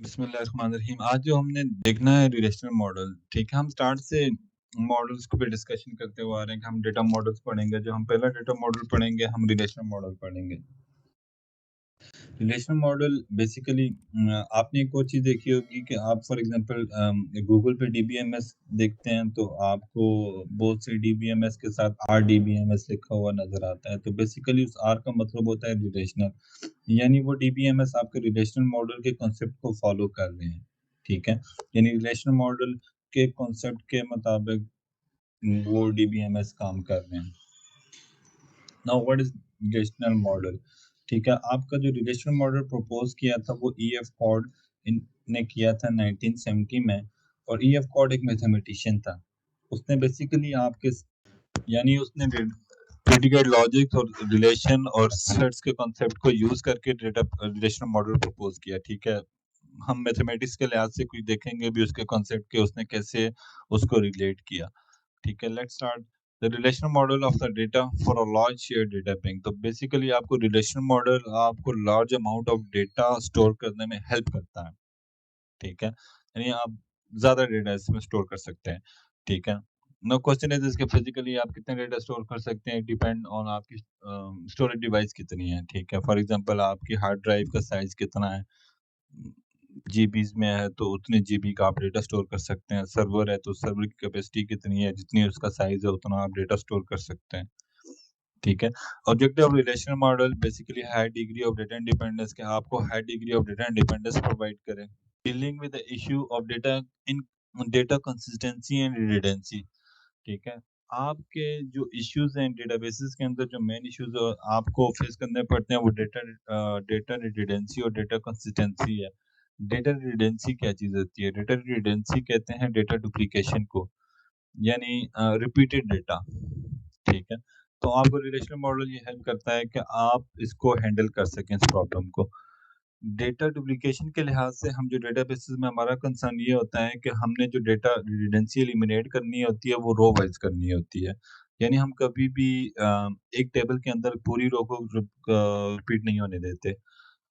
बिस्मिल्लाहिर्रहमानिर्रहीम। आज जो हमने देखना है रिलेशनल मॉडल, ठीक है? हम स्टार्ट से मॉडल्स को पे डिस्कशन करते हुए आ रहे हैं कि हम डेटा मॉडल्स पढ़ेंगे। जो हम पहला डेटा मॉडल पढ़ेंगे, हम रिलेशनल मॉडल पढ़ेंगे। रिलेशनल मॉडल बेसिकली आपने एक और चीज़ देखी होगी कि आप फॉर एग्जांपल गूगल पे डीबीएमएस देखते हैं तो आपको बहुत से डीबीएमएस के साथ आरडीबीएमएस लिखा हुआ नज़र आता है। तो बेसिकली उस आर का मतलब होता है रिलेशनल, यानी वो डीबीएमएस आपके रिलेशनल मॉडल के कॉन्सेप्ट को फॉलो कर रहे हैं, ठीक है? यानी रिलेशनल मॉडल के कॉन्सेप्ट के मुताबिक वो डीबीएमएस काम कर रहे हैं। Now what is relational model? ठीक है, आपका जो रिलेशनल मॉडल प्रपोज किया था वो ईएफ कॉर्ड ने किया था 1970 में। और ईएफ कॉर्ड एक मैथमेटिशियन था। उसने बेसिकली आपके यानी उसने प्रेडिकेट लॉजिक और रिलेशन और सेट्स के कॉन्सेप्ट को यूज करके डेटा रिलेशनल मॉडल प्रपोज किया, ठीक है? हम मैथमेटिक्स के लिहाज से कुछ देखेंगे भी उसके कॉन्सेप्ट के उसने कैसे उसको रिलेट किया, ठीक है? Let's start the relational model of the data for a large share data bank. तो बेसिकली आपको रिलेशनल मॉडल आपको large amount of data store करने में हेल्प करता है, ठीक है? यानी आप ज्यादा डेटा इसमें स्टोर कर सकते हैं, ठीक है? नो क्वेश्चन इज इसके फिजिकली आप कितने डेटा स्टोर कर सकते हैं, डिपेंड ऑन आपकी स्टोरेज डिवाइस कितनी है, ठीक है? फॉर एग्जांपल आपकी हार्ड ड्राइव का साइज कितना है, जीबीज में है तो उतने जीबी का आप डेटा स्टोर कर सकते हैं। सर्वर है तो सर्वर की कैपेसिटी कितनी है, जितनी उसका साइज है उतना आप डेटा स्टोर कर सकते हैं, ठीक है? Objective of relational model basically high degree of data independence के आपको high degree of data independence provide करें। Dealing with the issue of data in data consistency and redundancy, ठीक है? आपके जो इश्यूज हैं डेटाबेसेस के अंदर, जो मेन इश्यूज आपको फेस करने पड़ते हैं वो डेटा रिडंडेंसी और डेटा कंसिस्टेंसी है। डेटा रिडंडेंसी क्या चीज होती है? डेटा रिडंडेंसी कहते हैं डेटा डुप्लीकेशन को, यानी रिपीटेड डेटा, ठीक है? तो आपको रिलेशनल मॉडल ये हेल्प करता है कि आप इसको हैंडल कर सकें इस प्रॉब्लम को। डेटा डुप्लीकेशन के लिहाज से हम जो डेटाबेसेस में हमारा कंसर्न ये होता है कि हमने जो डेटा रिडंडेंसी एलिमिनेट करनी होती है वो रो वाइज करनी होती है। यानी हम कभी भी एक टेबल के अंदर पूरी रो को रिपीट नहीं होने देते।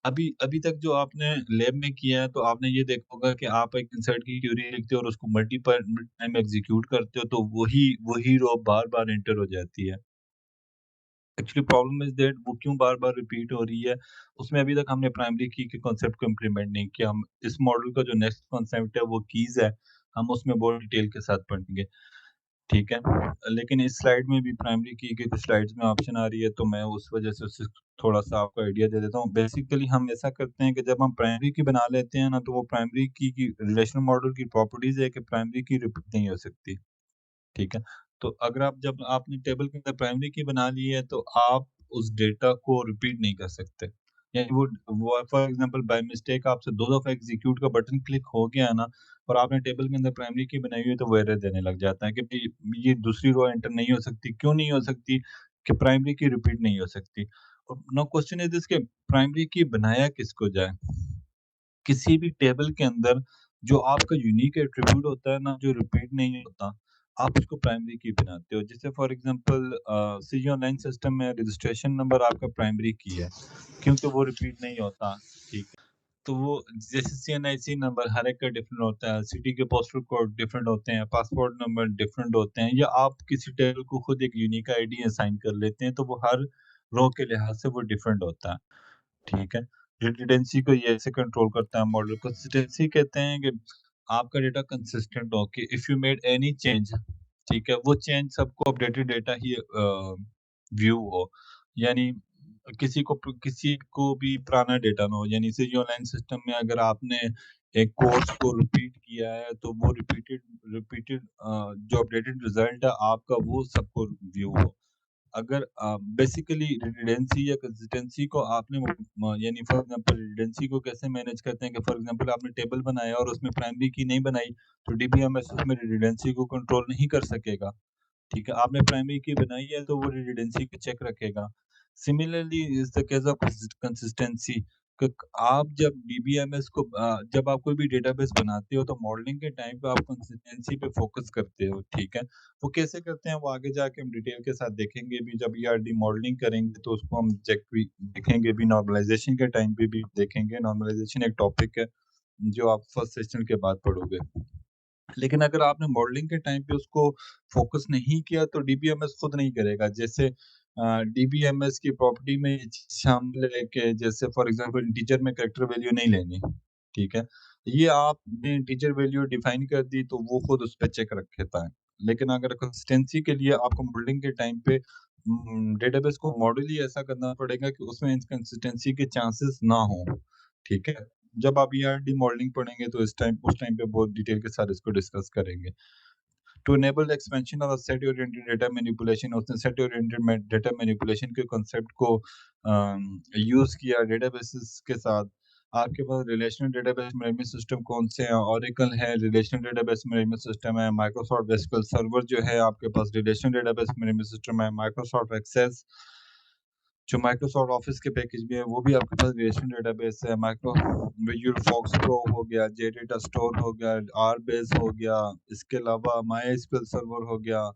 अभी अभी तक जो आपने लैब में किया है तो आपने ये देखा होगा कि आप एक इंसर्ट की क्वेरी लिखते हो और उसको मल्टीपल टाइम एग्जीक्यूट करते हो तो वही वही रो बार बार एंटर हो जाती है। एक्चुअली प्रॉब्लम इज दैट वो क्यों बार-बार रिपीट हो रही है, उसमें अभी तक हमने प्राइमरी की के कॉन्सेप्ट को इम्प्लीमेंट नहीं किया। हम इस मॉडल का जो नेक्स्ट कॉन्सेप्ट है वो कीज़ है, हम उसमें बहुत डिटेल के साथ पढ़ेंगे, ठीक है? लेकिन इस स्लाइड में भी प्राइमरी की के कुछ स्लाइड्स में ऑप्शन आ रही है तो मैं उस वजह से उससे थोड़ा-सा आपको आइडिया दे देता हूँ। बेसिकली हम ऐसा करते हैं कि जब हम प्राइमरी की बना लेते हैं ना तो वो प्राइमरी की रिलेशनल मॉडल की प्रॉपर्टीज़ है कि प्राइमरी की रिपीट नहीं हो सकती। ठीक है? तो अगर आप जब आपने टेबल के अंदर प्राइमरी की बना ली है, तो आप उस डेटा को रिपीट नहीं कर सकते। यानी वो फॉर एग्ज़ाम्पल बाय मिस्टेक आपसे 2 दफ़ा एग्ज़ीक्यूट का बटन क्लिक हो गया है ना और आपने टेबल के अंदर प्राइमरी की बनाई हुई है, तो वो एरर देने लग जाता है कि भई ये दूसरी रो एंटर नहीं हो सकती। क्यों नहीं हो सकती? कि प्राइमरी की रिपीट नहीं हो सकती। और नाउ क्वेश्चन इज़ दिस कि प्राइमरी की बनाया किसको जाए? किसी भी टेबल के अंदर जो आपका यूनिक एट्रिब्यूट होता है ना, जो रिपीट नहीं होता, आप उसको प्राइमरी की बनाते हो। जैसे for example CG online system में रजिस्ट्रेशन नंबर आपका प्राइमरी की है, क्योंकि वो रिपीट नहीं होता, ठीक है? तो वो जैसे सीएनआईसी नंबर हर एक का डिफरेंट होता है, सिटी के पोस्टल कोड डिफरेंट होते हैं, पासपोर्ट नंबर डिफरेंट होते हैं, या आप किसी टेबल को खुद एक यूनिक आईडी असाइन कर लेते हैं, तो वो हर रो के लिहाज से वो डिफरेंट होता है। ठीक है। रिडंडेंसी को ये ऐसे कंट्रोल करता है मॉडल। कंसिस्टेंसी कहते हैं कि आपका डेटा कंसिस्टेंट हो, कि if you made any change, ठीक है, वो चेंज सबको अपडेटेड डेटा ही व्यू हो। यानी किसी को भी पुराना डेटा ना हो। यानी से ऑनलाइन सिस्टम में अगर आपने एक कोर्स को रिपीट किया है तो वो रिपीटेड रिपीटेड जो अपडेटेड रिजल्ट है आपका वो सबको व्यू हो। अगर बेसिकली रिडंडेंसी या कंसिस्टेंसी को आपने यानी फॉर एग्जांपल रिडंडेंसी को कैसे मैनेज करते हैं कि फॉर एग्जांपल आपने टेबल बनाया और उसमें प्राइमरी की नहीं बनाई, तो डीबीएमएस उसमें रिडंडेंसी को कंट्रोल नहीं कर सकेगा। ठीक है, आपने प्राइमरी की बनाई है तो वो रिडंडेंसी को चेक रखेगा। Similarly is the case of consistency. आप जब डीबीएमएस को जब आप कोई भी डेटाबेस बनाते हो तो मॉडलिंग के टाइम पे आप कंसिस्टेंसी पे फोकस करते हो, ठीक है? वो कैसे करते हैं वो आगे जाके हम डिटेल के साथ देखेंगे भी। जब ईआरडी मॉडलिंग करेंगे तो उसको हम चेक भी देखेंगे भी, नॉर्मलाइजेशन के टाइम पे भी देखेंगे। नॉर्मलाइजेशन एक टॉपिक है जो आप फर्स्ट सेशन के बाद पढ़ोगे। लेकिन अगर आपने मॉडलिंग के टाइम पे उसको फोकस नहीं किया तो डीबीएमएस खुद नहीं करेगा। जैसे डीबीएमएस की प्रॉपर्टी में ये चीज़ शामिल है कि जैसे फॉर एग्जांपल इंटीजर में कैरेक्टर वैल्यू नहीं लेनी, ठीक है? ये आपने इंटीजर वैल्यू डिफाइन कर दी तो वो खुद उस पे चेक रखेता है। लेकिन अगर कंसिस्टेंसी के लिए आपको मॉडलिंग के टाइम पे डेटाबेस को मॉडल ही ऐसा करना पड़ेगा कि उसमें इनकंसिस्टेंसी के चांसेस ना हों, ठीक है? जब आप ईआरडी मॉडलिंग पढ़ेंगे तो उस टाइम पे बहुत डिटेल के साथ इसको डिस्कस करेंगे। To enable the expansion of set oriented data manipulation, उसने सेट ओरिएंटेड डेटा मैनिपुलेशन के कॉन्सेप्ट को यूज किया डेटाबेसेस के साथ। आपके पास रिलेशनल डेटाबेस मैनेजमेंट सिस्टम कौन से हैं? ओरेकल है, रिलेशनल डेटाबेस मैनेजमेंट सिस्टम है। माइक्रोसॉफ्ट एसक्यूएल सर्वर जो है आपके पास रिलेशनल डेटाबेस मैनेजमेंट सिस्टम है। माइक्रोसॉफ्ट एक्सेस जो माइक्रोसॉफ्ट ऑफिस के पैकेज में है वो भी आपके पास रिलेशनल डेटाबेस है। माइक्रो विजुअल फॉक्स प्रो हो गया, जे डेटा स्टोर हो गया, आर बेस हो गया, इसके अलावा माई एसक्यूएल सर्वर हो गया,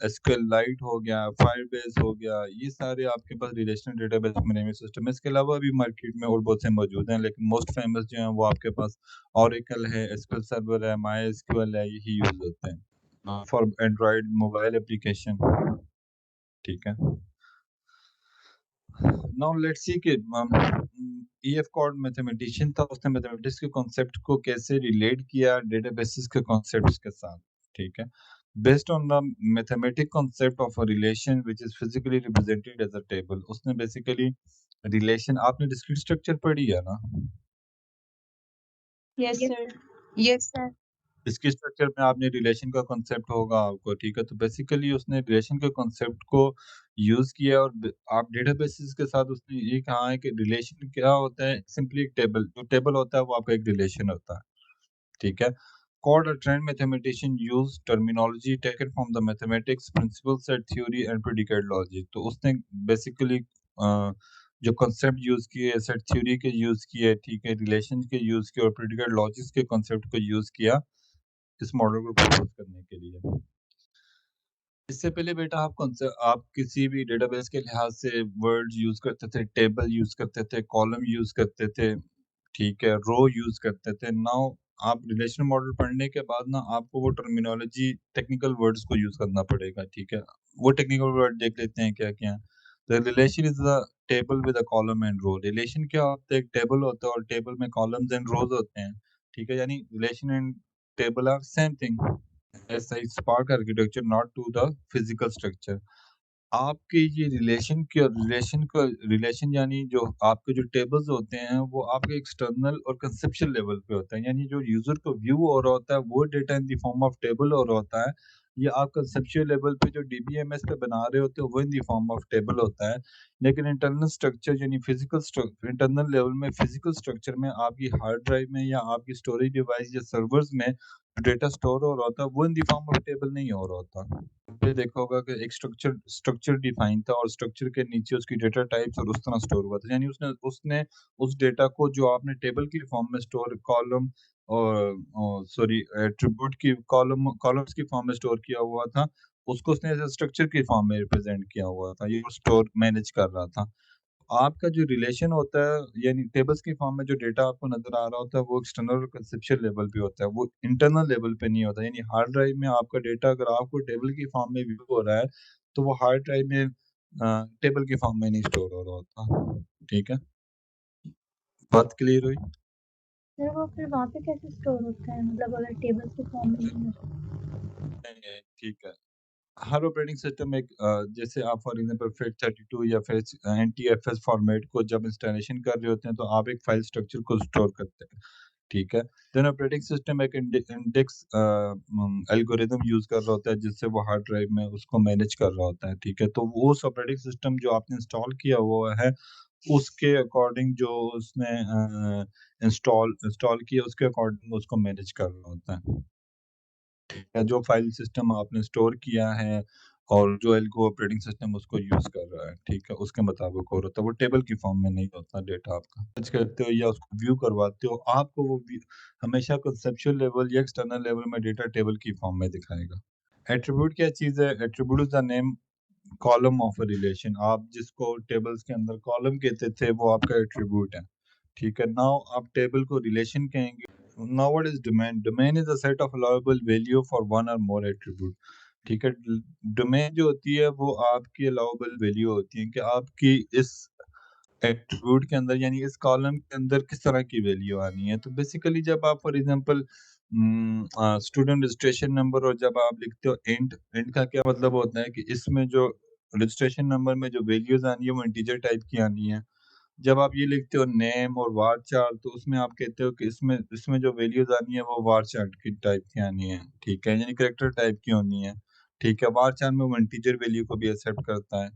एसक्यूएल लाइट हो गया, फायरबेस हो गया, ये सारे आपके पास रिलेशनल डेटाबेस मैनेजमेंट सिस्टम है। इसके अलावा भी मार्केट में और बहुत से मौजूद हैं, लेकिन मोस्ट फेमस जो हैं वो आपके पास ओरेकल है, एसक्यूएल सर्वर है, माई एसक्यूएल है, यही यूज होते हैं फॉर एंड्रॉइड मोबाइल एप्लीकेशन, ठीक है। नाउ लेट्स सी कि ईएफ कॉर्ड मैथमेटिशियन था, उसने मैथमेटिक्स के कॉन्सेप्ट को कैसे रिलेट किया डेटाबेसेस के कॉन्सेप्ट्स के साथ, ठीक है। Based on the mathematic concept of a relation which is physically represented as a table, उसने बेसिकली रिलेशन, आपने डिस्क्रीट स्ट्रक्चर पढ़ी है ना? Yes sir. Yes sir. इसके स्ट्रक्चर में आपने रिलेशन का कॉन्सेप्ट होगा आपको, ठीक है। तो बेसिकली उसने रिलेशन के कॉन्सेप्ट को यूज किया और आप डेटाबेसेस के साथ उसने ये कहा है कि रिलेशन क्या होता है, सिंपली एक टेबल, जो टेबल होता है वो आपका एक रिलेशन होता है, ठीक है। Called a trained mathematician use terminology taken from the mathematics principles set theory and predicate logic। तो उसने बेसिकली जो कॉन्सेप्ट यूज किए, सेट थ्योरी के यूज किए, ठीक है, रिलेशन के यूज किए और प्रेडिकेट लॉजिक्स के कॉन्सेप्ट को यूज किया इस मॉडल को प्रपोज करने के लिए। इससे पहले बेटा आप कौन सा आप किसी भी डेटाबेस के लिहाज से वर्ड्स यूज करते थे, टेबल यूज करते थे, कॉलम यूज करते थे, ठीक है, रो यूज करते थे। नाउ आप रिलेशनल मॉडल पढ़ने के बाद ना आपको वो टर्मिनोलॉजी टेक्निकल वर्ड्स को यूज करना पड़ेगा, ठीक है। वो टेक्निकल वर्ड देख लेते हैं क्या क्या। The relation is the table with a column and row. Relation क्या होता है? एक टेबल होता है और टेबल में कॉलम्स एंड रोज होते हैं, ठीक है। यानी relation and table are same thing. ऐसा ही spark architecture not to the physical structure. आपके ये रिलेशन यानी जो आपके जो टेबल्स होते हैं वो आपके एक्सटर्नल और कंसेप्चुअल लेवल पे होता है, यानी जो यूजर को व्यू हो रहा होता है वो data in the form of table हो रहा होता है। ये आप कंसेप्चुअल लेवल पे जो डीबीएमएस पे बना रहे होते हो वो in the form of table होता है। लेकिन इंटरनल स्ट्रक्चर यानी फिजिकल स्ट्रक्चर, इंटरनल लेवल में फिजिकल स्ट्रक्चर में आपकी हार्ड ड्राइव में या आपकी स्टोरेज डिवाइस या सर्वर्स में डेटा स्टोर हो रहा होता है वो in the form of table नहीं हो रहा होता। आपने देखा होगा कि एक स्ट्रक्चर डिफाइन था और स्ट्रक्चर के नीचे उसकी डेटा टाइप्स और उस तरह स्टोर हुआ था, यानी उसने उसने उस डेटा को जो आपने टेबल की फॉर्म में स्टोर कॉलम और सॉरी एट्रीब्यूट की कॉलम्स की फॉर्म में स्टोर किया हुआ था, उसको उसने स्ट्रक्चर की फॉर्म में रिप्रेजेंट किया हुआ था, ये स्टोर मैनेज कर रहा था। आपका जो रिलेशन होता है यानी टेबल्स की फॉर्म में जो डेटा आपको नजर आ रहा होता है वो एक्सटर्नल और कंसेप्चुअल लेवल पे होता है, वो इंटरनल लेवल पे नहीं होता। यानी हार्ड ड्राइव में आपका डेटा अगर आपको टेबल की फॉर्म में व्यू हो रहा है तो वो हार्ड ड्राइव में टेबल की फॉर्म में नहीं स्टोर हो रहा होता, ठीक है। बात क्लियर हुई? सर वो फिर वहाँ पे कैसे स्टोर होता है, मतलब अगर टेबल्स के फॉर्म में नहीं होता? नहीं, ठीक है। हर ऑपरेटिंग सिस्टम एक जैसे आप फॉर एग्जांपल FAT32 या फिर NTFS फॉर्मेट को जब इंस्टॉलेशन कर रहे होते हैं तो आप एक फाइल स्ट्रक्चर को स्टोर करते हैं, ठीक है। देन ऑपरेटिंग सिस्टम एक इंडेक्स एल्गोरिदम यूज कर रहा होता है जिससे वो हार्ड ड्राइव में उसको मैनेज कर रहा होता है, ठीक है। तो वो उस ऑपरेटिंग सिस्टम जो आपने इंस्टॉल किया हुआ है उसके अकॉर्डिंग जो उसने इंस्टॉल इंस्टॉल किया उसके अकॉर्डिंग उसको मैनेज कर रहा होता है, या जो फाइल सिस्टम आपने स्टोर किया है और जो एल्गो ऑपरेटिंग सिस्टम उसको यूज कर रहा है, ठीक है, उसके मुताबिक हो रहा है। वो टेबल की फॉर्म में नहीं होता डेटा आपका। सर्च करते हो या उसको व्यू करवाते हो आपको वो हमेशा कंसेप्चुअल लेवल या एक्सटर्नल लेवल में डेटा टेबल की फॉर्म में दिखाएगा। एट्रीब्यूट क्या चीज है? Attribute is the name column of a relation. आप जिसको टेबल्स के अंदर कॉलम कहते थे वो आपका एट्रीब्यूट है, ठीक है। नाउ आप टेबल को रिलेशन कहेंगे। Now what is domain? Domain is a set of allowable value for one और मोर एट्रीब्यूट। ठीक है। डोमेन जो होती है वो आपकी अलाउएबल वैल्यू होती है कि आपकी इस एट्रीब्यूट के अंदर यानी इस कॉलम के अंदर किस तरह की वैल्यू आनी है। तो बेसिकली जब आप for example student registration number और जब आप लिखते हो इंट, इंट का क्या मतलब होता है कि इसमें जो रजिस्ट्रेशन नंबर में जो वैल्यूज आनी है वो इंटीजर टाइप की आनी है। जब आप ये लिखते हो नेम और वार चार तो उसमें आप कहते हो कि इसमें इसमें जो वैल्यूज आनी है वो वार चार्ट की टाइप की आनी है। ठीक है, यानी करेक्टर टाइप की होनी है। ठीक है, वार चार में वो इंटीजर वैल्यू को भी एक्सेप्ट करता है।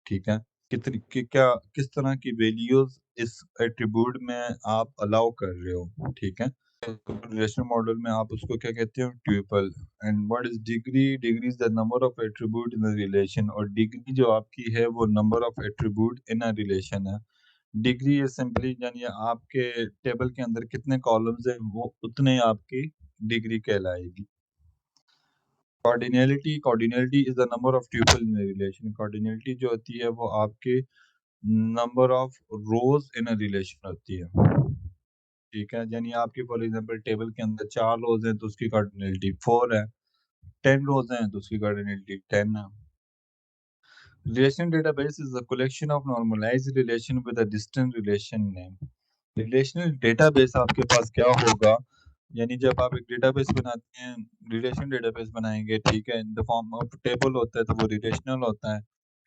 ठीक है, कितनी क्या किस तरह की वैल्यूज इस एट्रीब्यूट में आप अलाउ कर रहे हो। ठीक है, रिलेशनल मॉडल में आप उसको क्या कहते हो, tuple. And what is degree? Degree is the number of attribute in a relation, और डिग्री जो आपकी है वो number of attribute in a relation है। डिग्री है सिंपली यानी आपके टेबल के अंदर कितने कॉलम्स हैं वो उतने आपकी डिग्री कहलाएगी। Cardinality, cardinality is the number of tuple in relation. Cardinality जो होती है वो आपके number of rows in a relation होती है। ठीक है, यानी आपके फॉर एग्जांपल टेबल के अंदर 4 रोज हैं तो उसकी कार्डिनलिटी 4 है। 10 रोज हैं तो उसकी कार्डिनलिटी 10 है। Relation database is a collection of normalized relation with a distant relation name. Relational database आपके पास क्या होगा, यानी जब आप एक डेटाबेस बनाते हैं, रिलेशन डेटाबेस बनाएंगे, ठीक है, in the form of table होता है तो वो रिलेशनल होता है।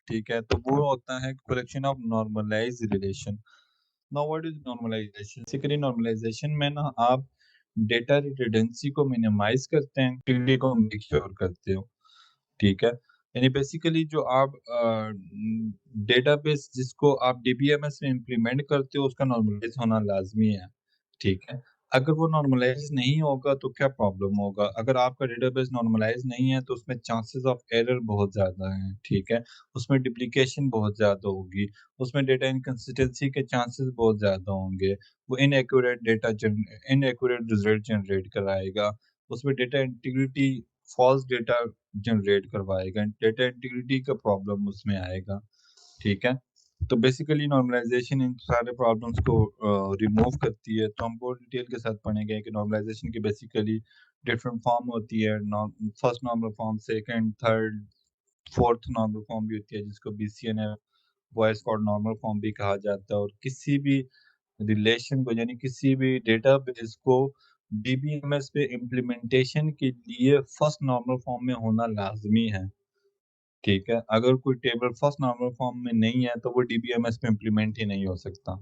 ठीक है, तो वो होता है collection of normalise relation. Now what is normalisation? Basically normalisation में ना आप डेटा रिडंडेंसी को मिनिमाइज करते हैं, इंटीग्रिटी को मेक श्योर करते हो। ठीक है, यानी बेसिकली जो आप डेटाबेस जिसको आप डीबीएमएस में इंप्लीमेंट करते हो उसका नॉर्मलाइज होना लाजमी है। ठीक है, अगर वो नॉर्मलाइज नहीं होगा तो क्या प्रॉब्लम होगा? अगर आपका डेटाबेस नॉर्मलाइज नहीं है तो उसमें चांसेस ऑफ एरर बहुत ज़्यादा हैं। ठीक है, उसमें डुप्लीकेशन बहुत ज़्यादा होगी, उसमें डेटा इनकन्सिस्टेंसी के चांसेस बहुत ज़्यादा होंगे, वो inaccurate data inaccurate result generate कराएगा, उसमें data integrity false data generate करवाएगा, डेटा इंटीग्रिटी का प्रॉब्लम उसमें आएगा। ठीक है, तो बेसिकली नॉर्मलाइजेशन इन सारे प्रॉब्लम्स को रिमूव करती है। तो हम बहुत डिटेल के साथ पढ़ेंगे कि नॉर्मलाइजेशन की बेसिकली डिफरेंट फॉर्म होती है। First normal form, second, third, fourth normal form भी होती है जिसको BCNF voice code normal form भी कहा जाता है। और किसी भी रिलेशन को यानी किसी भी डेटाबेस को डीबीएमएस पे इम्प्लीमेंटेशन के लिए फर्स्ट नॉर्मल फॉर्म में होना लाजमी है। ठीक है, अगर कोई टेबल फर्स्ट नॉर्मल फॉर्म में नहीं है तो वो डीबीएमएस में इम्प्लीमेंट ही नहीं हो सकता।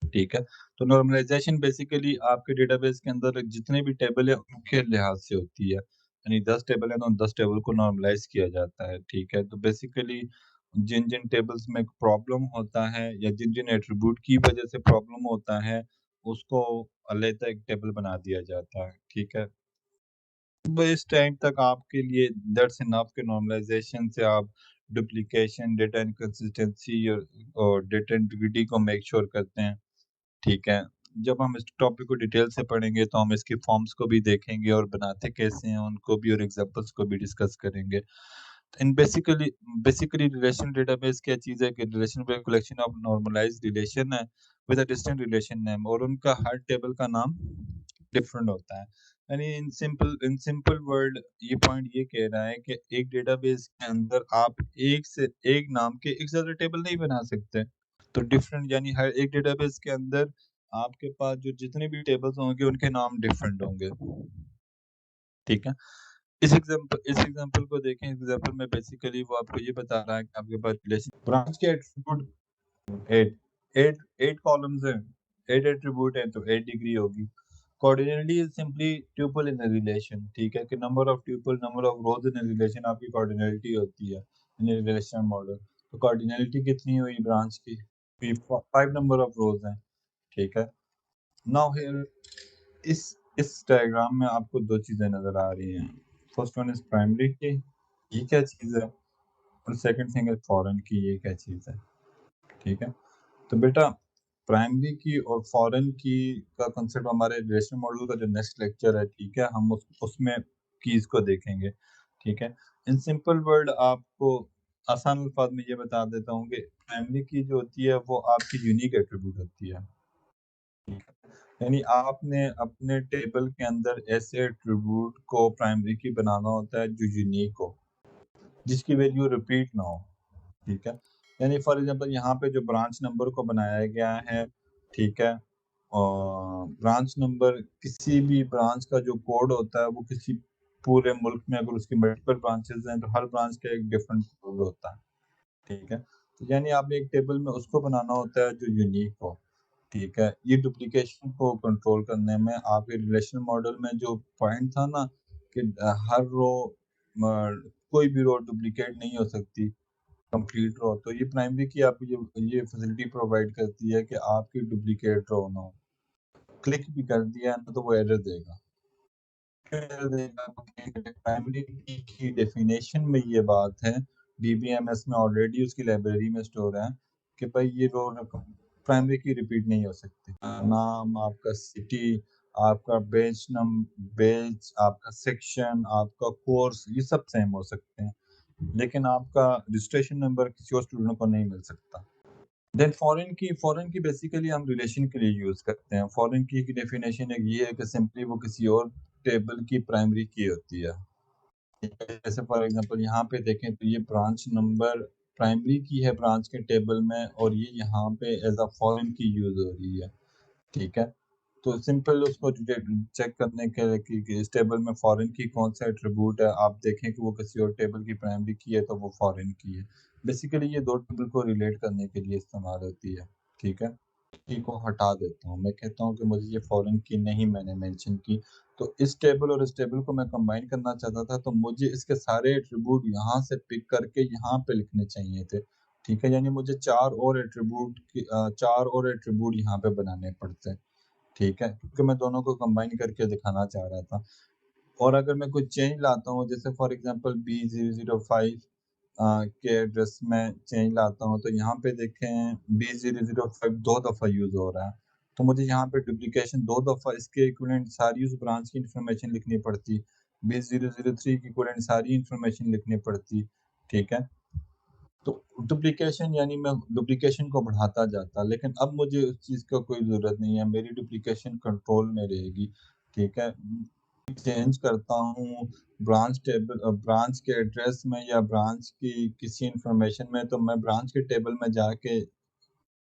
ठीक है, तो नॉर्मलाइजेशन बेसिकली आपके डेटाबेस के अंदर जितने भी टेबल है उनके लिहाज से होती है। यानी 10 टेबल है तो उन 10 टेबल को नॉर्मलाइज किया जाता है। ठीक है, तो बेसिकली जिन जिन टेबल्स में प्रॉब्लम होता है या जिन जिन एट्रीब्यूट की वजह से प्रॉब्लम होता है उसको अलग एक टेबल बना दिया जाता है। ठीक है, तो इस टाइम तक आपके लिए दैट्स इनफ के नॉर्मलाइजेशन से आप डुप्लीकेशन, डेटा इनकंसिस्टेंसी और डेटा इंटीग्रिटी को मेक श्योर करते हैं। ठीक है, जब हम इस टॉपिक को डिटेल से पढ़ेंगे तो हम इसके फॉर्म्स को भी देखेंगे और बनाते कैसे हैं उनको भी, और एग्जांपल्स को भी डिस्कस करेंगे। इन बेसिकली रिलेशन डेटाबेस क्या चीज़ है कि रिलेशन पे कलेक्शन ऑफ नॉर्मलाइज्ड रिलेशन है with a distant relation name, और उनका हर टेबल का नाम डिफरेंट होता है। यानी इन सिंपल वर्ड ये पॉइंट ये कह रहा है कि एक डेटाबेस के अंदर आप एक से एक नाम के एक से ज्यादा टेबल नहीं बना सकते। तो डिफरेंट यानी हर एक डेटाबेस के अंदर आपके पास जो जितने भी टेबल्स होंगे उनके नाम डिफरेंट होंगे। ठीक है, इस एग्जांपल को देखें। एग्जांपल में बेसिकली वो आपको ये बता रहा है कि आपके पास रिलेशन ब्रांच के attribute eight eight eight columns हैं, 8 एट्रीब्यूट हैं तो 8 डिग्री होगी। Cardinality is simply tuple in a relation. ठीक है, कि number of tuple, number of rows in a relation आपकी कोऑर्डिनेलिटी होती है इन रिलेशन मॉडल। तो कोऑर्डिनेलिटी कितनी हुई ब्रांच की? 5 नंबर ऑफ रोज हैं। ठीक है, नाउ हियर इस इस डायग्राम में आपको दो चीजें नजर आ रही हैं। फर्स्ट वन इज प्राइमरी की, ये क्या चीज है, और सेकंड थिंग है फॉरेन की, ये क्या चीज है। ठीक है, तो बेटा प्राइमरी की और फॉरेन की का कंसेप्ट हमारे रिलेशनल मॉडल का जो नेक्स्ट लेक्चर है, ठीक है, हम उसमें कीज को देखेंगे। ठीक है, इन सिंपल वर्ड आपको आसान अल्फाज में ये बता देता हूँ कि प्राइमरी की जो होती है वो आपकी यूनिक एट्रीब्यूट होती है। यानी आपने अपने टेबल के अंदर ऐसे एट्रिब्यूट को प्राइमरी की बनाना होता है जो यूनिक हो, जिसकी वैल्यू रिपीट ना हो, ठीक है? यानी फॉर एग्ज़ाम्पल यहाँ पे जो ब्रांच नंबर को बनाया गया है, ठीक है? ब्रांच नंबर किसी भी ब्रांच का जो कोड होता है वो किसी पूरे मुल्क में अगर उसकी मल्टीपल ब्रांचेज़ हैं, तो हर ब्रांच का एक डिफरेंट कोड होता है, ठीक है? तो यानी आपने एक टेबल में उसको बनाना होता है जो यूनिक हो। ठीक है, ये डुप्लीकेशन को कंट्रोल करने में आपके रिलेशनल मॉडल में जो पॉइंट था ना कि हर रो कोई भी रो डुप्लीकेट नहीं हो सकती, कंप्लीट रो, तो ये प्राइमरी की आप ये फैसिलिटी प्रोवाइड करती है कि आपकी डुप्लीकेट रो ना हो। क्लिक भी कर दिया ना तो वो एरर देगा। क्यों एरर देगा? क्योंकि प्राइमरी की डेफिनेशन में ये बात है, डीबीएमएस में ऑलरेडी उसकी लाइब्रेरी में स्टोर है कि भाई ये रो प्राइमरी की रिपीट नहीं हो सकती। नाम, आपका सिटी, आपका बेच, आपका सेक्शन, आपका कोर्स, ये सब सेम हो सकते हैं, लेकिन आपका रजिस्ट्रेशन नंबर किसी और स्टूडेंट को नहीं मिल सकता। देन फॉरेन की बेसिकली हम रिलेशन के लिए यूज़ करते हैं। फॉरेन की डेफिनेशन एक ये है कि सिंपली वो किसी और टेबल की प्राइमरी की होती है। जैसे फॉर एग्ज़ाम्पल यहाँ पे देखें तो ये ब्रांच नंबर प्राइमरी की है ब्रांच के टेबल में और ये यहाँ पे एज़ अ फॉरेन की यूज़ हो रही है, ठीक है? तो सिंपल उसको चेक करने के लिए कि इस टेबल में फॉरेन की कौन-सा एट्रिब्यूट है, आप देखें कि वो किसी और टेबल की प्राइमरी की है तो वो फॉरेन की है। बेसिकली ये 2 टेबल को रिलेट करने के लिए इस्तेमाल होती है, ठीक है? की को हटा देता हूँ। मैं कहता हूँ कि मुझे ये फॉरेन की नहीं मैंने मेंशन की, तो इस टेबल और इस टेबल को मैं कंबाइन करना चाहता था, तो मुझे इसके सारे एट्रिब्यूट यहाँ से पिक करके यहाँ पे लिखने चाहिए थे, ठीक है? यानी मुझे 4 और एट्रिब्यूट यहाँ पे बनाने पड़ते, ठीक है? क्योंकि मैं दोनों को कंबाइन करके दिखाना चाह रहा था। और अगर मैं कोई चेंज लाता हूँ, जैसे फॉर एग्ज़ाम्पल B005 के एड्रेस में चेंज लाता हूँ, तो यहाँ पे देखें B005 2 दफ़ा यूज़ हो रहा है। तो मुझे यहाँ पे डुप्लीकेशन 2 दफ़ा इसके इक्विवेलेंट सारी उस ब्रांच की इन्फॉर्मेशन लिखनी पड़ती, B003 की इक्विवेलेंट सारी इन्फॉर्मेशन लिखनी पड़ती, ठीक है? तो डुप्लीकेशन यानी मैं डुप्लीकेशन को बढ़ाता जाता, लेकिन अब मुझे उस चीज़ का कोई ज़रूरत नहीं है, मेरी डुप्लीकेशन कंट्रोल में रहेगी, ठीक है? चेंज करता हूँ ब्रांच के एड्रेस में या ब्रांच की किसी इन्फॉर्मेशन में, तो मैं ब्रांच के टेबल में जाके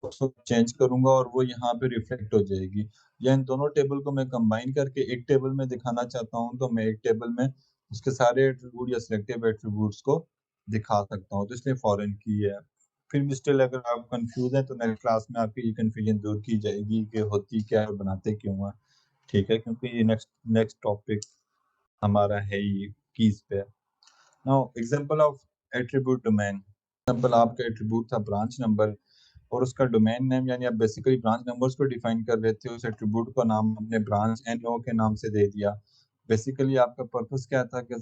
उसको चेंज करूँगा और वो यहाँ पे रिफ्लेक्ट हो जाएगी। या इन दोनों टेबल को मैं कंबाइन करके एक टेबल में दिखाना चाहता हूँ, तो मैं एक टेबल में उसके सारे एट्रिब्यूट या सिलेक्टिव एट्रिब्यूट्स को दिखा सकता हूँ, तो इसलिए फॉरेन की है। फिर भी स्टिल अगर आप कन्फ्यूज़ हैं, तो नेक्स्ट क्लास में आपकी ये कन्फ्यूजन दूर की जाएगी कि होती क्या है और बनाते क्यों हैं, ठीक है? क्योंकि ये नेक्स्ट नेक्स्ट टॉपिक हमारा है ही कीज़ पे। Now example of attribute domain. Example आपका एट्रिब्यूट था ब्रांच नंबर और उसका डोमेन नेम, यानी आप बेसिकली ब्रांच नंबर्स को डिफाइन कर रहे थे, उस एट्रिब्यूट का नाम आपने ब्रांच एनओ के नाम से दे दिया। बेसिकली आपका पर्पस क्या था कि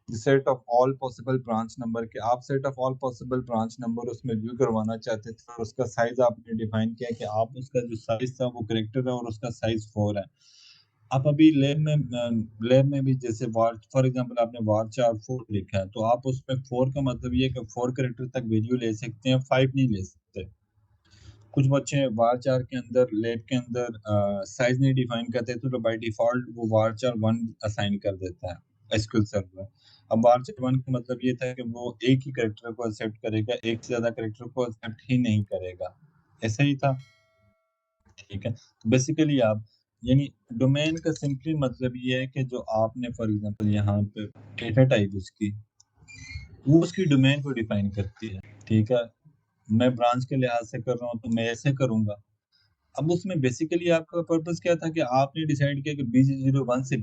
set of all possible branch number के आप set of all possible branch number उसमें व्यू करवाना चाहते थे और उसका साइज़ आपने डिफाइन किया कि आप उसका जो साइज़ था वो कैरेक्टर है और उसका साइज़ 4 है। आप अभी लैब में भी जैसे वार फॉर एग्ज़ाम्पल आपने वारचार 4 लिखा है, तो आप उसमें 4 का मतलब ये है कि 4 कैरेक्टर तक वैल्यू ले सकते हैं, 5 नहीं ले सकते। कुछ बच्चे वारचार के अंदर लैब के अंदर साइज़ नहीं डिफाइन करते, तो बाय डिफ़ॉल्ट वो वारचार 1 असाइन कर देता है एसक्यूएल सर्वर। अब वारचार 1 का मतलब ये था कि वो एक ही कैरेक्टर को एक्सेप्ट करेगा, एक से ज़्यादा कैरेक्टर को एक्सेप्ट ही नहीं करेगा। ऐसा ही था, ठीक है? तो बेसिकली आप यानी डोमेन का सिंपली मतलब ये है कि जो आपने फॉर एग्ज़ाम्पल यहाँ पे डेटा टाइप उसकी, वो उसकी डोमेन को डिफाइन करती है, ठीक है? मैं ब्रांच के लिहाज से कर रहा हूँ, तो मैं ऐसे करूँगा। अब उसमें बेसिकली आपका पर्पस क्या था कि आपने डिसाइड किया कि B01 से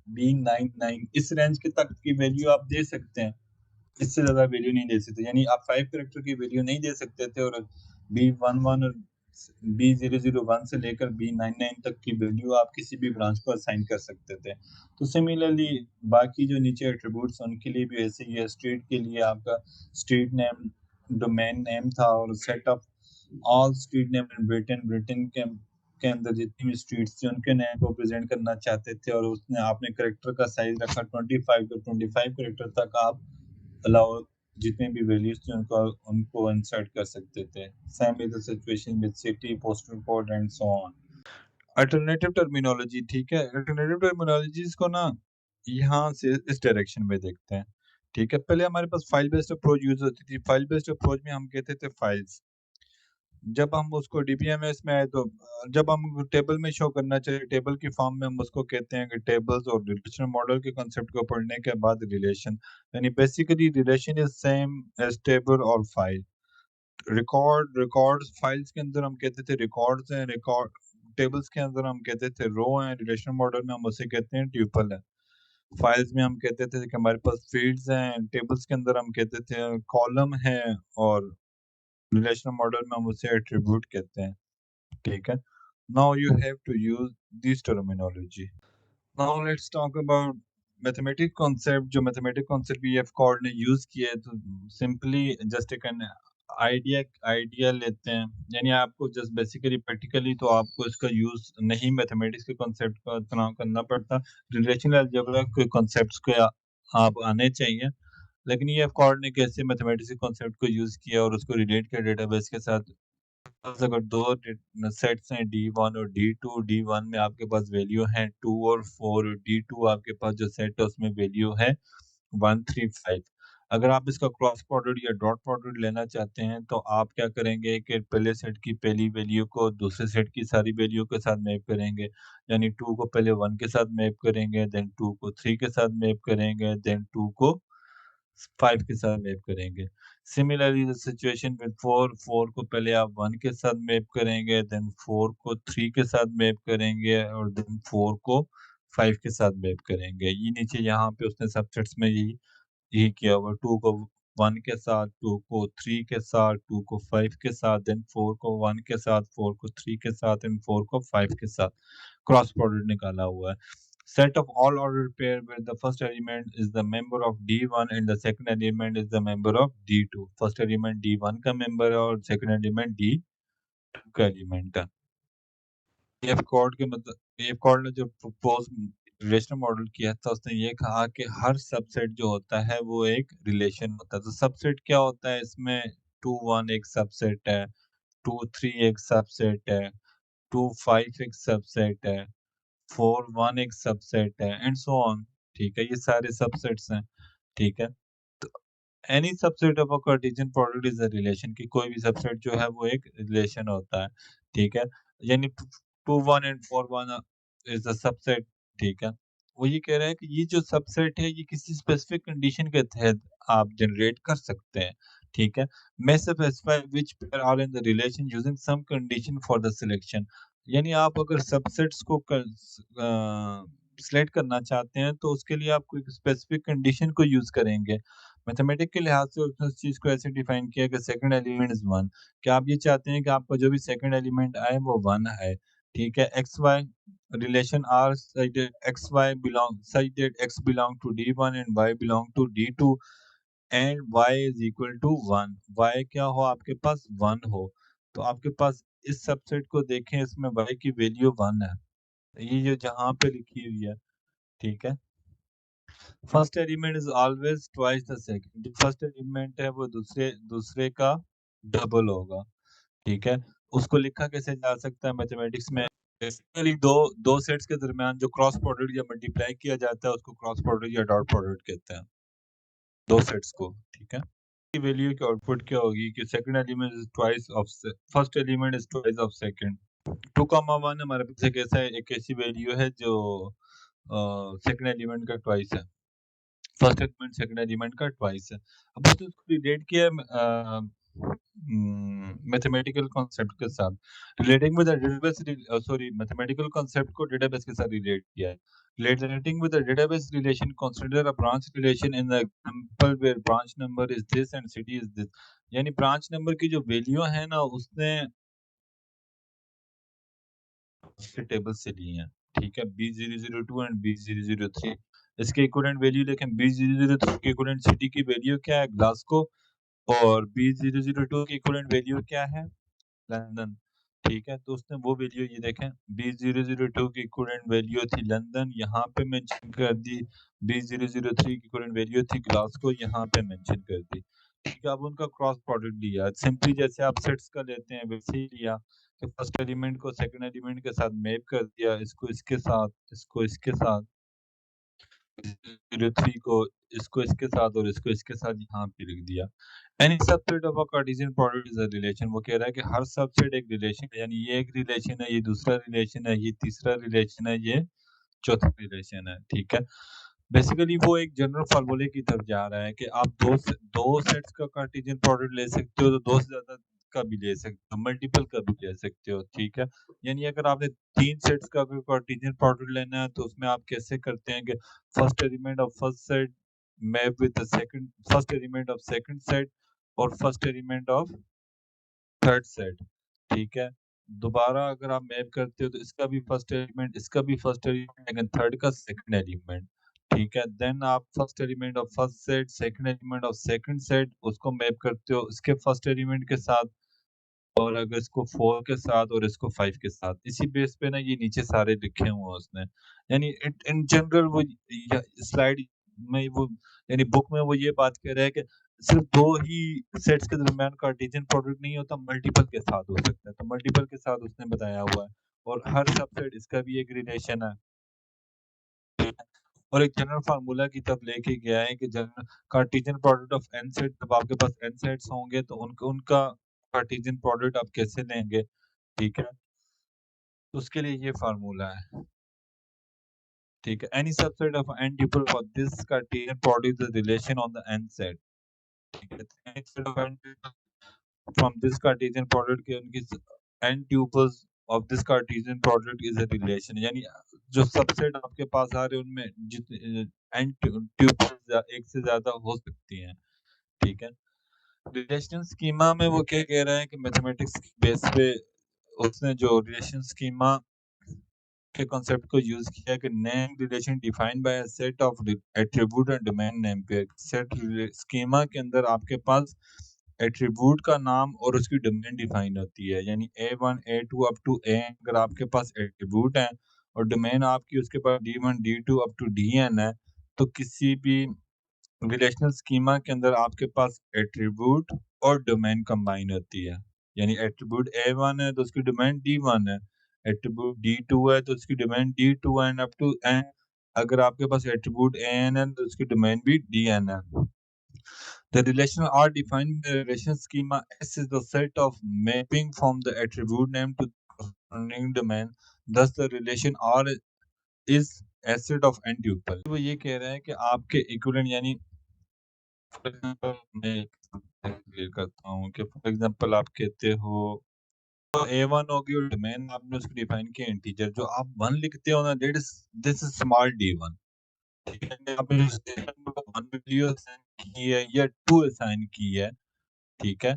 B99 इस रेंज के तक की वैल्यू आप दे सकते हैं। इससे ज़्यादा वैल्यू नहीं दे सकते। यानी आप 5 कैरेक्टर की वैल्यू नहीं दे सकते थे और B11 और B001 से लेकर B99 तक की वैल्यू आप किसी भी ब्रांच को असाइन कर सकते थे। तो सिमिलरली बाकी जो नीचे एट्रिब्यूट्स हैं उनके लिए भी ऐसे ही है। स्ट्रीट के लिए आपका स्ट्रीट नेम डोमेन नेम था और set of all street name in Britain, Britain के अंदर जितनी भी स्ट्रीट्स थी उनके नेम को प्रेज़ेंट करना चाहते थे और उसने आपने कैरेक्टर का साइज़ रखा 25, तो 25 कैरेक्टर तक आप अलाउ जितने भी वैल्यूज़ थे उनको इंसर्ट कर सकते थे। Same is the situation with city, postal code and so on. Alternative terminology, ठीक है? अल्टरनेटिव टर्मिनोलॉजीज़ को ना यहाँ से इस डायरेक्शन में देखते हैं, ठीक है? पहले हमारे पास फाइल बेस्ड अप्रोच यूज़ होती थी। फाइल बेस्ड अप्रोच में हम कहते थे फाइल्स। जब हम उसको डीबीएमएस में आए तो जब हम टेबल में शो करना चाहिए, टेबल की फॉर्म में हम उसको कहते हैं कि टेबल्स और रिलेशनल मॉडल के कांसेप्ट को पढ़ने के बाद रिलेशन, यानी basically relation is same as table और फाइल। रिकॉर्ड्स फाइल्स के अंदर हम कहते थे रिकॉर्ड्स हैं, रिकॉर्ड टेबल्स के अंदर हम कहते थे रो हैं, रिलेशनल मॉडल में हम उसे कहते हैं ट्यूपल है। फाइल्स में हम कहते थे कि हमारे पास फील्ड्स हैं, टेबल्स के अंदर हम कहते थे कॉलम है और रिलेशनल मॉडल में हम उसे एट्रीब्यूट कहते हैं, ठीक है? Now you have to use this terminology. Now let's talk about mathematic concept. जो मैथमेटिक कॉन्सेप्ट ईएफ कॉर्ड ने यूज किया है, तो सिंपली जस्ट एक आइडिया आइडिया लेते हैं, यानी आपको जस्ट बेसिकली प्रैक्टिकली तो आपको इसका यूज नहीं मैथमेटिक्स के कॉन्सेप्ट का इतना करना पड़ता। रिलेशनल अलजेब्रा के कॉन्सेप्ट्स को आप आने चाहिए, लेकिन ईएफ कॉर्ड ने कैसे मैथमेटिक्स के कॉन्सेप्ट को यूज किया और उसको रिलेट किया डेटाबेस के साथ। पास अगर दो सेट्स हैं D1 और D2, D1 में आपके पास वैल्यू है 2 और 4, D2 आपके पास जो सेट है उसमें वैल्यू है 1 3 5। अगर आप इसका क्रॉस प्रोडक्ट या डॉट प्रोडक्ट लेना चाहते हैं तो आप क्या करेंगे कि पहले सेट की पहली वैल्यू को दूसरे सेट की सारी वैल्यू के साथ मैप करेंगे, यानी 2 को पहले 1 के साथ मैप करेंगे, देन 2 को 3 के साथ मैप करेंगे, देन 2 को 5 के साथ मैप करेंगे। सिमिलरली द सिचुएशन विद 4, 4 को पहले आप 1 के साथ मैप करेंगे, देन 4 को 3 के साथ मैप करेंगे और देन 4 को 5 के साथ मैप करेंगे। ये नीचे यहाँ पे उसने सबसेट्स में यही किया हुआ। 2 को 1 के साथ, 2 को 3 के साथ, 2 को 5 के साथ, देन 4 को 1 के साथ, 4 को 3 के साथ एंड 4 को 5 के साथ क्रॉस प्रोडक्ट निकाला हुआ है। Set of all ordered pair where the first element is the member of D1 and the second element is the member of D2. First element D1 का member है और second element D2 का element है। F cord के मतलब F cord ने जो propose relational model किया था उसने ये कहा कि हर सबसेट जो होता है वो एक रिलेशन होता है। तो सबसेट क्या होता है इसमें? 2 1 एक सबसेट है, 2 3 एक सबसेट है, 2 5 एक सबसेट है, 4 1 एक सबसेट है एंड सो ऑन। ठीक है, ये सारे सबसेट्स हैं। ठीक है, तो any subset of a Cartesian product is a relation, कि कोई भी सबसेट जो है वो एक रिलेशन होता है। ठीक है, यानी 2 1 एंड 4 1 इज अ सबसेट। ठीक है, वो ये कह रहा है कि ये जो सबसेट है ये किसी स्पेसिफिक कंडीशन के तहत आप जनरेट कर सकते हैं। ठीक है, मैं specify which pair are in the relation using some condition for the selection. यानी आप अगर सबसेट्स को सिलेक्ट करना चाहते हैं तो उसके लिए आप कोई स्पेसिफिक कंडीशन को यूज करेंगे। मैथमेटिक के लिहाज से उसने उस चीज को ऐसे डिफाइन किया कि सेकंड एलिमेंट इज 1, कि आप ये चाहते हैं कि आपका जो भी सेकंड एलिमेंट आए वो 1 आए। ठीक है, x y relation R such that x y belong such that x belong to D1 and y belong to D2 and y is equal to 1। y क्या हो आपके पास? 1 हो। तो आपके पास इस सबसेट को देखें, इसमें y की वैल्यू 1 है। ये जो जहाँ पे लिखी हुई है, ठीक है। First element is always twice the second. जो फर्स्ट एलिमेंट है वो दूसरे दूसरे का डबल होगा। ठीक है, उसको लिखा कैसे जा सकता है मैथमेटिक्स में? बेसिकली दो दो सेट्स के दरमियान जो क्रॉस प्रोडक्ट या मल्टीप्लाई किया जाता है उसको क्रॉस प्रोडक्ट या डॉट प्रोडक्ट कहते हैं, दो सेट्स को। ठीक है, की वैल्यू की आउटपुट क्या होगी कि second element is twice of first element is twice of second. 2,1 हमारे पास एक ऐसा एक ऐसी वैल्यू है जो सेकंड एलिमेंट का ट्वाइस है। फर्स्ट एलिमेंट सेकंड एलिमेंट का ट्वाइस है। अब उसने उसको रिलेट किया मैथमेटिकल कॉन्सेप्ट के साथ। Relating with the database sorry mathematical concept को डेटाबेस के साथ रिलेट किया है। Relating with the database relation, consider a branch relation in the example where branch number is this and city is this। यानी branch number की जो value है ना उसने उसके टेबल से ली है। ठीक है, B002 एंड B003 इसके इक्विवेलेंट वैल्यू देखें। B003 के इक्विवेलेंट सिटी की वैल्यू क्या है? ग्लासगो। और B002 की इक्विवेलेंट वैल्यू क्या है? लंदन। ठीक है, तो उसने वो वैल्यू ये देखें, B002 की इक्विवेलेंट वैल्यू थी लंदन, यहाँ पे मेंशन कर दी। B003 की इक्विवेलेंट वैल्यू थी ग्लासगो, यहाँ पे मेंशन कर दी। ठीक है, अब उनका क्रॉस प्रोडक्ट लिया, सिंपली जैसे आप सेट्स का लेते हैं वैसे ही लिया कि फर्स्ट एलिमेंट को सेकंड एलिमेंट के साथ मैप कर दिया, इसको इसके साथ, इसको इसके साथ, 03 को इसको इसके साथ और इसको इसके साथ यहाँ पे लिख दिया। Any subset of a Cartesian product is a relation. वो कह रहा है कि हर सबसेट एक रिलेशन है, यानी ये एक रिलेशन है, ये दूसरा रिलेशन है, ये तीसरा रिलेशन है, ये चौथा रिलेशन है। ठीक है, बेसिकली वो एक जनरल फार्मूले की तरफ जा रहा है कि आप दो सेट्स का कार्टेशियन प्रोडक्ट ले सकते हो, तो दो से ज्यादा का भी ले सकते हो, मल्टीपल का भी ले सकते हो। ठीक है, यानी अगर आपने तीन सेट्स का अगर कार्टेशियन प्रोडक्ट लेना है तो उसमें आप कैसे करते हैं कि first element of first set map with the second, first element of second set और first element of third set. ठीक है, दोबारा अगर आप मैप करते हो तो इसका भी फर्स्ट एलिमेंट, इसका भी फर्स्ट एलिमेंट, लेकिन थर्ड का सेकंड एलिमेंट। ठीक है, देन आप first element of first set, second element of second set उसको मैप करते हो इसके फर्स्ट एलिमेंट के साथ, और अगर इसको 4 के साथ और इसको 5 के साथ, इसी बेस पे ना ये नीचे सारे लिखे हुए हैं उसने। यानी इन जनरल वो स्लाइड में वो, यानी बुक में वो ये बात कह रहा है कि सिर्फ दो ही सेट्स के दरमियान कार्टेशियन प्रोडक्ट नहीं होता, मल्टीपल के साथ हो सकता है, तो मल्टीपल के साथ उसने बताया हुआ है, और हर सबसेट इसका भी एक रिलेशन है। और एक जनरल फार्मूला की तरफ लेके गया है कि general Cartesian product of n set, जब आपके पास एन सेट्स होंगे तो उनका उनका कार्टेशियन प्रोडक्ट आप कैसे लेंगे। ठीक है, तो उसके लिए ये फार्मूला है। ठीक है, any subset of n tuple for this Cartesian product the relation on the n set. ठीक है, any set of n from this Cartesian product के उनकी n tuples of this Cartesian product is a relation, यानी जो subset आपके पास आ रहे हैं उनमें जितने n ट्यूपल्स एक से ज्यादा हो सकती हैं। ठीक है, रिलेशनल स्कीमा में वो क्या कह रहा है कि मैथमेटिक्स की बेस पे उसने जो रिलेशन स्कीमा के कॉन्सेप्ट को यूज किया कि name relation defined by a set of attribute and domain name पे। सेट स्कीमा के अंदर आपके पास एट्रीब्यूट का नाम और उसकी डोमेन डिफाइन होती है, यानी A1 A2 अप टू ए, अगर आपके पास एट्रीब्यूट है और डोमेन आपकी उसके पास D1 D2 up to Dn है, तो किसी भी रिलेशनल स्कीमा के अंदर आपके पास एट्रीब्यूट और डोमेन कंबाइन होती है, यानी एट्रीब्यूट A1 है तो उसकी डोमेन D1 है, एट्रीब्यूट D2 है तो उसकी domain D2 and up to n। अगर आपके पास एट्रीब्यूट AN है तो उसकी डोमेन भी DN है। The relational are defined by the relation schema S is the set of mapping from the attribute name to the corresponding domain. Thus the relation R is a set of n tuple। वो ये कह रहा है कि आपके equivalent, यानी for example मैं clear करता हूँ कि फॉर एग्जांपल आप कहते हो तो A1 होगी और डोमेन आपने उसको डिफाइन किया इंटीजर, जो आप 1 लिखते हो ना, that is this is small d1। ठीक है, आपने स्टेटमेंट को 1 वैल्यू असाइन की है या 2 असाइन की है। ठीक है,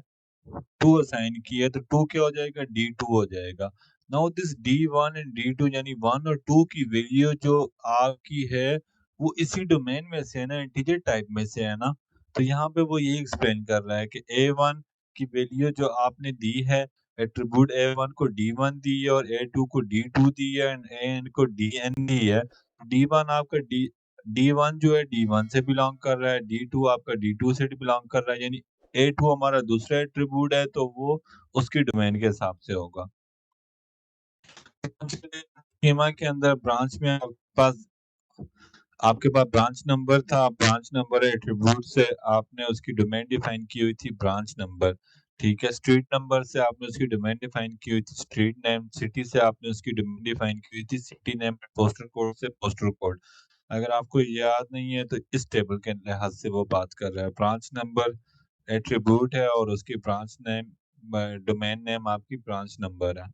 2 असाइन की है तो 2 क्या हो जाएगा, D2 हो जाएगा। Now this D1 and D2 यानी 1 और 2 की वैल्यू जो आपकी है वो इसी डोमेन में से है ना, इंटीजर टाइप में से है ना। तो यहाँ पे वो ये एक्सप्लेन कर रहा है कि A1 की वैल्यू जो आपने दी है, एट्रीब्यूट A1 को D1 दी है और A2 को D2 दी है एंड AN को DN दी है। D1 आपका D1 जो है D1 से बिलोंग कर रहा है, D2 आपका D2 से बिलोंग कर रहा है, यानी A2 हमारा दूसरा एट्रीब्यूट है तो वो उसकी डोमेन के हिसाब से होगा। स्कीमा के अंदर ब्रांच में आपके पास ब्रांच नंबर था, ब्रांच नंबर एट्रीब्यूट से आपने उसकी डोमेन डिफाइन की हुई थी ब्रांच नंबर। ठीक है, स्ट्रीट नंबर से आपने उसकी डोमेन डिफाइन की हुई थी स्ट्रीट नेम, सिटी से आपने उसकी डोमेन डिफाइन की हुई थी सिटी नेम, पोस्टल कोड से पोस्टल कोड। अगर आपको याद नहीं है तो इस टेबल के लिहाज से वो बात कर रहा है, ब्रांच नंबर एट्रीब्यूट है और उसकी ब्रांच नेम डोमेन नेम आपकी ब्रांच नंबर है,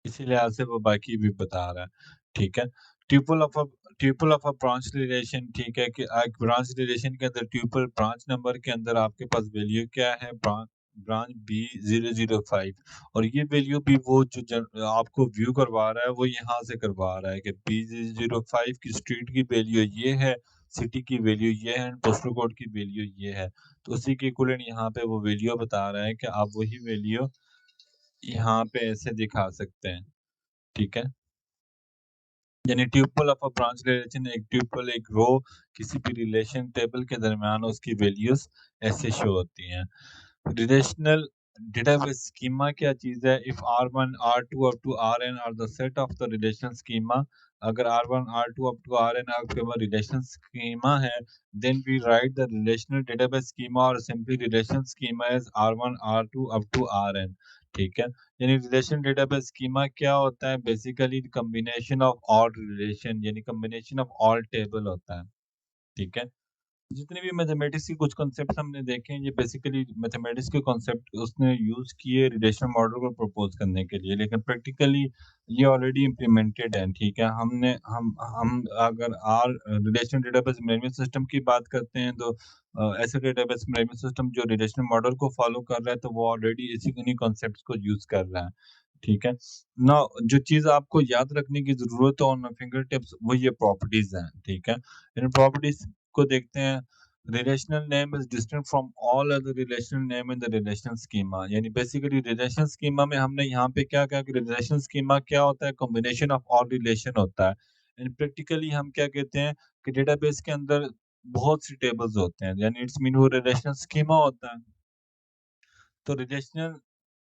इसी लिहाज से वो बाकी भी बता रहा है। ठीक है, tuple of a tuple of a branch relation. ठीक है, कि एक ब्रांच रिलेशन के अंदर ट्यूपल ब्रांच नंबर के अंदर आपके पास वैल्यू क्या है, ब्रांच B005, और ये वैल्यू भी वो जो आपको व्यू करवा रहा है वो यहाँ से करवा रहा है कि B005 की स्ट्रीट की वैल्यू ये है, सिटी की वैल्यू ये है, पोस्टल कोड की वैल्यू ये है। तो उसी के इक्विवेलेंट यहाँ पे वो वैल्यू बता रहा है कि आप वही वैल्यू यहाँ पे ऐसे दिखा सकते हैं। ठीक है, यानी tuple of a branch relation, एक ट्यूपल एक रो किसी भी रिलेशन टेबल के दरमियान उसकी वैल्यूज ऐसे शो होती हैं। रिलेशनल डेटाबेस स्कीमा क्या चीज है? If R1 R2 up to Rn are the set of the relational schema, अगर R1 R2 up to Rn आपके पास रिलेशन स्कीमा है, then we write the relational database schema और simply relation schema is R1 R2 up to Rn। ठीक है, यानी relation database schema क्या होता है? Basically combination of all relation, यानी कॉम्बिनेशन ऑफ ऑल टेबल होता है। ठीक है, जितने भी मैथमेटिक्स के कुछ कॉन्सेप्ट्स हमने देखे हैं, ये बेसिकली मैथमेटिक्स के कॉन्सेप्ट उसने यूज किए रिलेशनल मॉडल को प्रपोज करने के लिए, लेकिन प्रैक्टिकली ये ऑलरेडी इम्प्लीमेंटेड है। ठीक है, हम अगर R relational database management system की बात करते हैं, तो ऐसे डेटाबेस मैनेजमेंट सिस्टम जो रिलेशनल मॉडल को फॉलो कर रहा है, तो वो ऑलरेडी इसी इन्हीं कॉन्सेप्ट्स को यूज कर रहा है। ठीक है ना, जो चीज आपको याद रखने की जरूरत है ऑन फिंगर टिप्स, वो ये प्रॉपर्टीज हैं। ठीक है, इन प्रॉपर्टीज को देखते हैं। Relational name is distinct from all other relational name in the relational schema, यानी बेसिकली रिलेशन स्कीमा में हमने यहाँ पे क्या कहा कि रिलेशन स्कीमा क्या होता है? कॉम्बिनेशन ऑफ ऑल रिलेशन होता है। एंड प्रैक्टिकली हम क्या कहते हैं कि डेटाबेस के अंदर बहुत सी टेबल्स होते हैं, यानी इट्स मीन वो रिलेशनल स्कीमा होता है। तो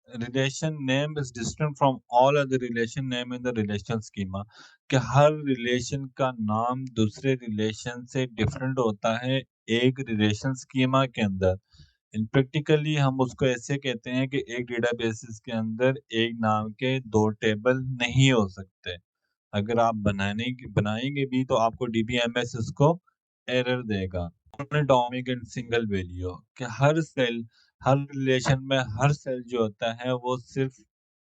relation name is distinct from all other relation name in the relational schema, कि हर रिलेशन का नाम दूसरे रिलेशन से डिफरेंट होता है एक रिलेशन स्कीमा के अंदर। इन प्रैक्टिकली हम उसको ऐसे कहते हैं कि एक डेटाबेस के अंदर एक नाम के दो टेबल नहीं हो सकते। अगर आप बनाएंगे भी तो आपको डीबीएमएस उसको एरर देगा। मोनोटोमिक एंड सिंगल वैल्यू, कि हर रिलेशन में हर सेल जो होता है वो सिर्फ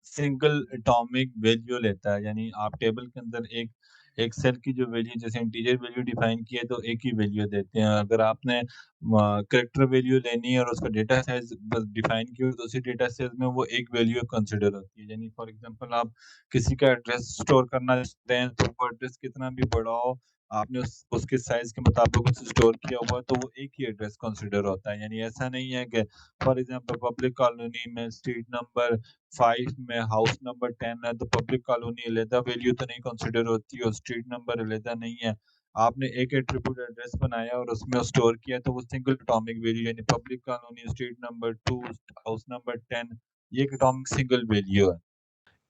सिंगल एटॉमिक वैल्यू लेता है, यानी आप टेबल के अंदर एक एक सेल की जो वैल्यू, जैसे इंटीजर वैल्यू डिफाइन की है तो एक ही वैल्यू देते हैं। अगर आपने कैरेक्टर वैल्यू लेनी है और उसका डेटा साइज बस डिफाइन की हो, तो उसी डेटा साइज में वो एक वैल्यू कंसिडर होती है। यानी फॉर एग्जांपल आप किसी का एड्रेस स्टोर करना चाहते हैं, तो वो एड्रेस कितना भी बड़ा हो, आपने उसके साइज के मुताबिक उसे स्टोर किया हुआ है, तो वो एक ही एड्रेस कंसिडर होता है। यानी ऐसा नहीं है कि फॉर एग्जांपल पब्लिक कॉलोनी में स्ट्रीट नंबर 5 में हाउस नंबर 10 है, तो पब्लिक कॉलोनी अलहदा वैल्यू तो नहीं कंसिडर होती और स्ट्रीट नंबर अलहदा नहीं है। आपने एक एट्रीब्यूट एड्रेस बनाया और उसमें स्टोर किया, तो वो सिंगल एटॉमिक वैल्यू, यानी public colony street number 2 house number 10, ये एक एटॉमिक सिंगल वैल्यू है।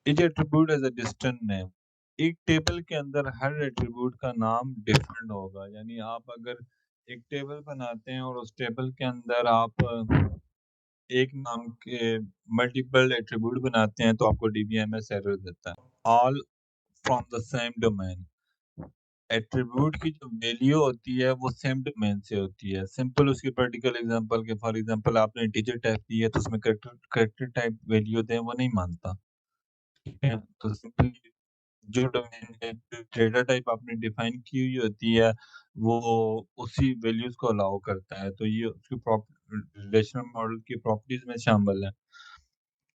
Each attribute has a distinct name. एक टेबल के अंदर हर एट्रीब्यूट का नाम डिफरेंट होगा। यानी आप अगर एक टेबल बनाते हैं और उस टेबल के अंदर आप एक नाम के मल्टीपल एट्रीब्यूट बनाते हैं, तो आपको डीबीएमएस एरर देता है। All from the same domain, attribute की जो वैल्यू होती है वो सेम डोमेन से होती है। सिंपल उसकी प्रैक्टिकल एग्जांपल के, फॉर एग्जांपल आपने इंटीजर टाइप दी है, तो उसमें करेक्टर टाइप वैल्यू दें, वो नहीं मानता। ठीक है, तो सिंपल जो डोमेन है, जो डेटा टाइप आपने डिफाइन की हुई होती है, वो उसी वैल्यूज को अलाउ करता है। तो ये उसकी रिलेशनल मॉडल की प्रॉपर्टीज में शामिल है।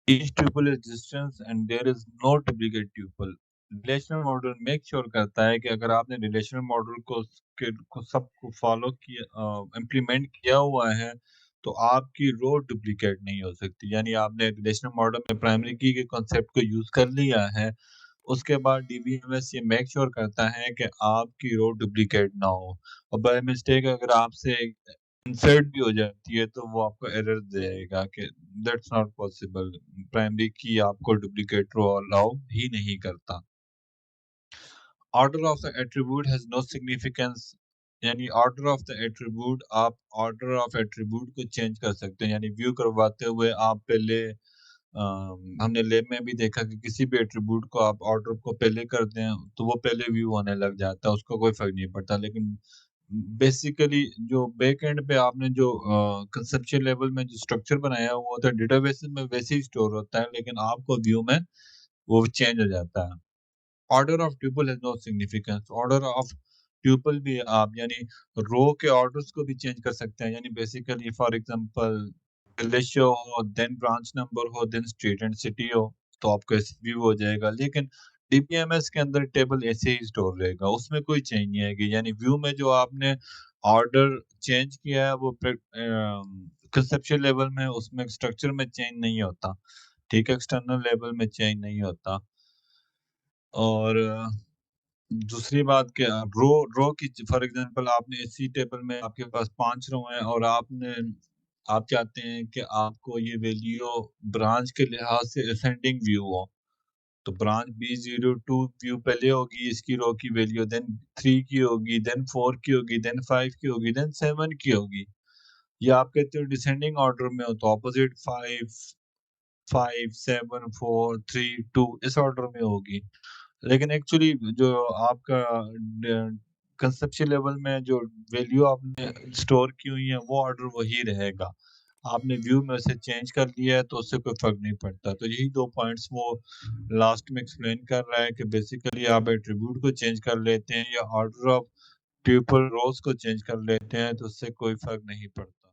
Each tuple is distance and there is no duplicate tuple. Relational model make sure करता है कि अगर आपने रिलेशनल मॉडल को सबको फॉलो किया, इम्प्लीमेंट किया हुआ है, तो आपकी रो डुप्लीकेट नहीं हो सकती। यानी आपने रिलेशनल मॉडल में प्राइमरी की के कॉन्सेप्ट को यूज कर लिया है, उसके बाद डीबीएमएस ये मेक श्योर करता है कि आपकी रो डुप्लीकेट ना हो, और बाय मिस्टेक अगर आपसे इंसर्ट भी हो जाती है, तो वो आपको एरर देगा कि दैट्स नॉट पॉसिबल, प्राइमरी की आपको डुप्लीकेट रो अलाउ ही नहीं करता। Order of the attribute has no significance, यानी ऑर्डर ऑफ द एट्रीब्यूट, आप ऑर्डर ऑफ एट्रीब्यूट को चेंज कर सकते हैं। यानी व्यू करवाते हुए आप पहले हमने लैब में भी देखा कि किसी भी एट्रीब्यूट को आप ऑर्डर को पहले कर दें, तो वो पहले व्यू होने लग जाता है, उसको कोई फर्क नहीं पड़ता। लेकिन बेसिकली जो बैक एंड पे आपने जो कंसेप्चुअल लेवल में जो स्ट्रक्चर बनाया हुआ होता है डेटाबेस में, वैसे ही स्टोर होता है, लेकिन आपको व्यू में वो चेंज हो जाता है। Order of tuple has no significance, order of tuple भी आप यानी रो के ऑर्डर्स को भी चेंज कर सकते हैं। यानी बेसिकली फॉर एग्जांपल रेशियो हो, देन ब्रांच नंबर हो, देन स्ट्रीट एंड सिटी हो, तो आपका व्यू हो जाएगा। लेकिन डीबीएमएस के अंदर टेबल ऐसे ही स्टोर रहेगा, उसमें कोई चेंज नहीं आएगी। यानी व्यू में जो आपने ऑर्डर चेंज किया है, वो कंसेप्चुअल लेवल में उसमें स्ट्रक्चर में चेंज नहीं होता। ठीक है, एक्सटर्नल लेवल में चेंज नहीं होता। और दूसरी बात क्या, रो रो की फॉर एग्जांपल आपने इसी टेबल में आपके पास 5 रो हैं और आप चाहते हैं कि आपको ये वैल्यू ब्रांच के लिहाज से असेंडिंग व्यू हो, तो ब्रांच B02 व्यू पहले होगी इसकी रो की वैल्यू, देन 3 की होगी, देन 4 की होगी, देन 5 की होगी, देन 7 की होगी। या आप कहते हो डिसेंडिंग ऑर्डर में हो तो ऑपोजिट 5 5 7 4 3 2 इस ऑर्डर में होगी। लेकिन एक्चुअली जो आपका कंसेप्चुअल लेवल में जो वैल्यू आपने स्टोर की हुई है वो ऑर्डर वही रहेगा। आपने व्यू में से चेंज कर लिया है तो उससे कोई फर्क नहीं पड़ता। तो यही 2 पॉइंट्स वो लास्ट में एक्सप्लेन कर रहा है कि बेसिकली आप एट्रीब्यूट को चेंज कर लेते हैं या ऑर्डर ऑफ ट्यूपल रोज को चेंज कर लेते हैं तो उससे कोई फर्क नहीं पड़ता।